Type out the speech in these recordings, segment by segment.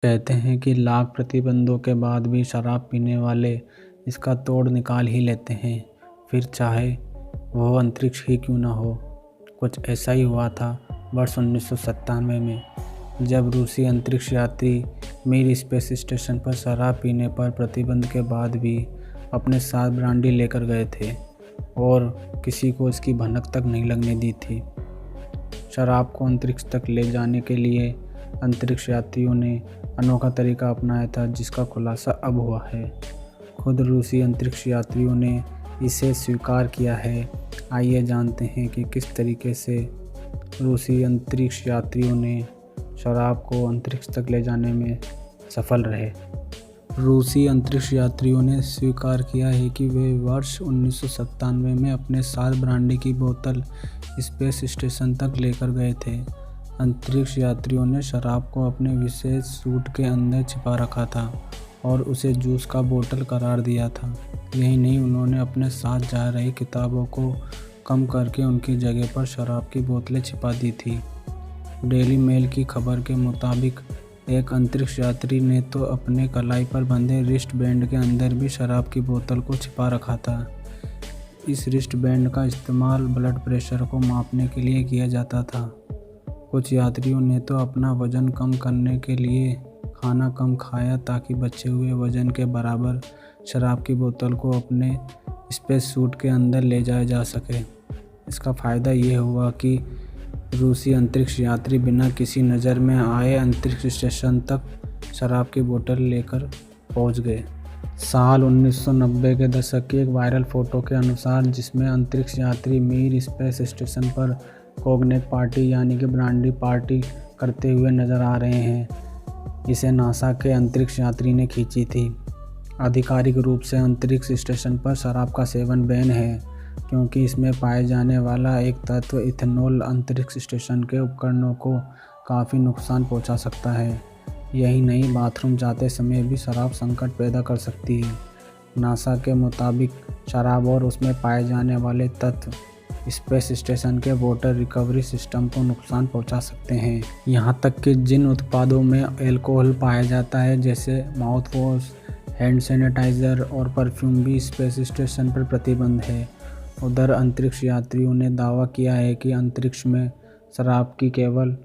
कहते हैं कि लाख प्रतिबंधों के बाद भी शराब पीने वाले इसका तोड़ निकाल ही लेते हैं, फिर चाहे वह अंतरिक्ष ही क्यों न हो। कुछ ऐसा ही हुआ था वर्ष 1997 में, जब रूसी अंतरिक्ष यात्री मिर स्पेस स्टेशन पर शराब पीने पर प्रतिबंध के बाद भी अपने साथ ब्रांडी लेकर गए थे और किसी को इसकी भनक तक नहीं लगने दी थी। शराब को अंतरिक्ष तक ले जाने के लिए अंतरिक्ष यात्रियों ने अनोखा तरीका अपनाया था, जिसका खुलासा अब हुआ है। खुद रूसी अंतरिक्ष यात्रियों ने इसे स्वीकार किया है। आइए जानते हैं कि किस तरीके से रूसी अंतरिक्ष यात्रियों ने शराब को अंतरिक्ष तक ले जाने में सफल रहे। रूसी अंतरिक्ष यात्रियों ने स्वीकार किया है कि वे वर्ष 1997 में अपने साथ ब्रांडी की बोतल स्पेस स्टेशन तक लेकर गए थे। अंतरिक्ष यात्रियों ने शराब को अपने विशेष सूट के अंदर छिपा रखा था और उसे जूस का बोतल करार दिया था। यही नहीं, उन्होंने अपने साथ जा रही किताबों को कम करके उनकी जगह पर शराब की बोतलें छिपा दी थी। डेली मेल की खबर के मुताबिक एक अंतरिक्ष यात्री ने तो अपने कलाई पर बंधे रिस्ट बैंड के अंदर भी शराब की बोतल को छिपा रखा था। इस रिस्ट बैंड का इस्तेमाल ब्लड प्रेशर को मापने के लिए किया जाता था। कुछ यात्रियों ने तो अपना वजन कम करने के लिए खाना कम खाया ताकि बचे हुए वजन के बराबर शराब की बोतल को अपने स्पेस सूट के अंदर ले जाया जा सके। इसका फ़ायदा ये हुआ कि रूसी अंतरिक्ष यात्री बिना किसी नज़र में आए अंतरिक्ष स्टेशन तक शराब की बोतल लेकर पहुंच गए। साल 1990 के दशक की एक वायरल फ़ोटो के अनुसार, जिसमें अंतरिक्ष यात्री मिर स्पेस स्टेशन पर कॉग्नेट पार्टी यानी कि ब्रांडी पार्टी करते हुए नज़र आ रहे हैं, इसे नासा के अंतरिक्ष यात्री ने खींची थी। आधिकारिक रूप से अंतरिक्ष स्टेशन पर शराब का सेवन बैन है, क्योंकि इसमें पाए जाने वाला एक तत्व इथेनॉल अंतरिक्ष स्टेशन के उपकरणों को काफ़ी नुकसान पहुंचा सकता है। यही नहीं, बाथरूम जाते समय भी शराब संकट पैदा कर सकती है। नासा के मुताबिक शराब और उसमें पाए जाने वाले तत्व स्पेस स्टेशन के वाटर रिकवरी सिस्टम को नुकसान पहुंचा सकते हैं। यहाँ तक कि जिन उत्पादों में अल्कोहल पाया जाता है, जैसे माउथ वॉश, हैंड सैनिटाइज़र और परफ्यूम, भी स्पेस स्टेशन पर प्रतिबंध है। उधर अंतरिक्ष यात्रियों ने दावा किया है कि अंतरिक्ष में शराब की केवल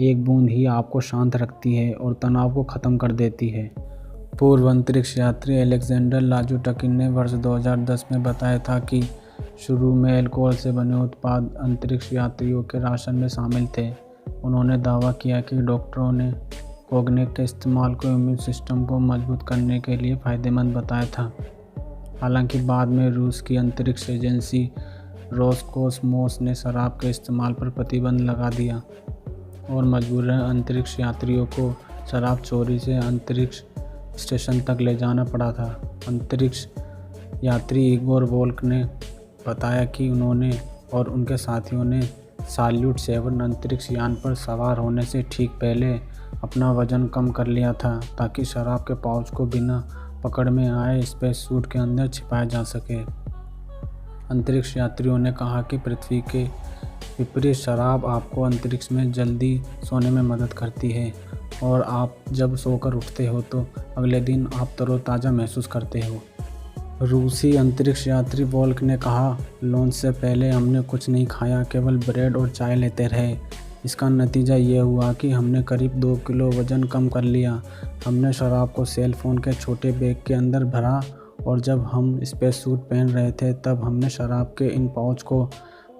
एक बूंद ही आपको शांत रखती है और तनाव को ख़त्म कर देती है। पूर्व अंतरिक्ष यात्री अलेक्जेंडर लाजुटकिन ने वर्ष 2010 में बताया था कि शुरू में अल्कोहल से बने उत्पाद अंतरिक्ष यात्रियों के राशन में शामिल थे। उन्होंने दावा किया कि डॉक्टरों ने कॉग्नेट के इस्तेमाल को इम्यून सिस्टम को मजबूत करने के लिए फ़ायदेमंद बताया था। हालांकि बाद में रूस की अंतरिक्ष एजेंसी रोसकोसमोस ने शराब के इस्तेमाल पर प्रतिबंध लगा दिया और मजबूरन अंतरिक्ष यात्रियों को शराब चोरी से अंतरिक्ष स्टेशन तक ले जाना पड़ा था। अंतरिक्ष यात्री इगोर वोल्क ने बताया कि उन्होंने और उनके साथियों ने सॉल्यूट 7 अंतरिक्ष यान पर सवार होने से ठीक पहले अपना वजन कम कर लिया था, ताकि शराब के पाउच को बिना पकड़ में आए स्पेस सूट के अंदर छिपाया जा सके। अंतरिक्ष यात्रियों ने कहा कि पृथ्वी के विपरीत शराब आपको अंतरिक्ष में जल्दी सोने में मदद करती है और आप जब सोकर उठते हो तो अगले दिन आप तरोताज़ा महसूस करते हो। रूसी अंतरिक्ष यात्री वोल्क ने कहा, लॉन्च से पहले हमने कुछ नहीं खाया, केवल ब्रेड और चाय लेते रहे। इसका नतीजा ये हुआ कि हमने करीब 2 किलो वज़न कम कर लिया। हमने शराब को सेल फ़ोन के छोटे बैग के अंदर भरा और जब हम स्पेस सूट पहन रहे थे तब हमने शराब के इन पाउच को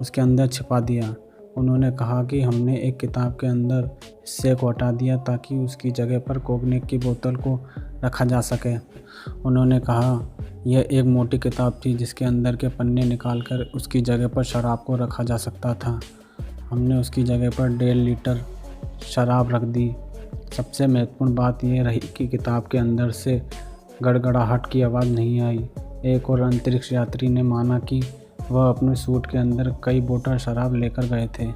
उसके अंदर छिपा दिया। उन्होंने कहा कि हमने एक किताब के अंदर हिस्से को हटा दिया ताकि उसकी जगह पर कॉग्नेट की बोतल को रखा जा सके। उन्होंने कहा, यह एक मोटी किताब थी जिसके अंदर के पन्ने निकालकर उसकी जगह पर शराब को रखा जा सकता था। हमने उसकी जगह पर 1.5 लीटर शराब रख दी। सबसे महत्वपूर्ण बात यह रही कि किताब के अंदर से गड़गड़ाहट की आवाज़ नहीं आई। एक और अंतरिक्ष यात्री ने माना कि वह अपने सूट के अंदर कई बोतल शराब लेकर गए थे।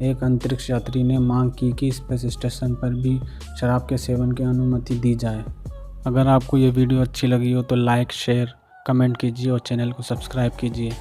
एक अंतरिक्ष यात्री ने मांग की कि स्पेस स्टेशन पर भी शराब के सेवन की अनुमति दी जाए। अगर आपको ये वीडियो अच्छी लगी हो तो लाइक, शेयर, कमेंट कीजिए और चैनल को सब्सक्राइब कीजिए।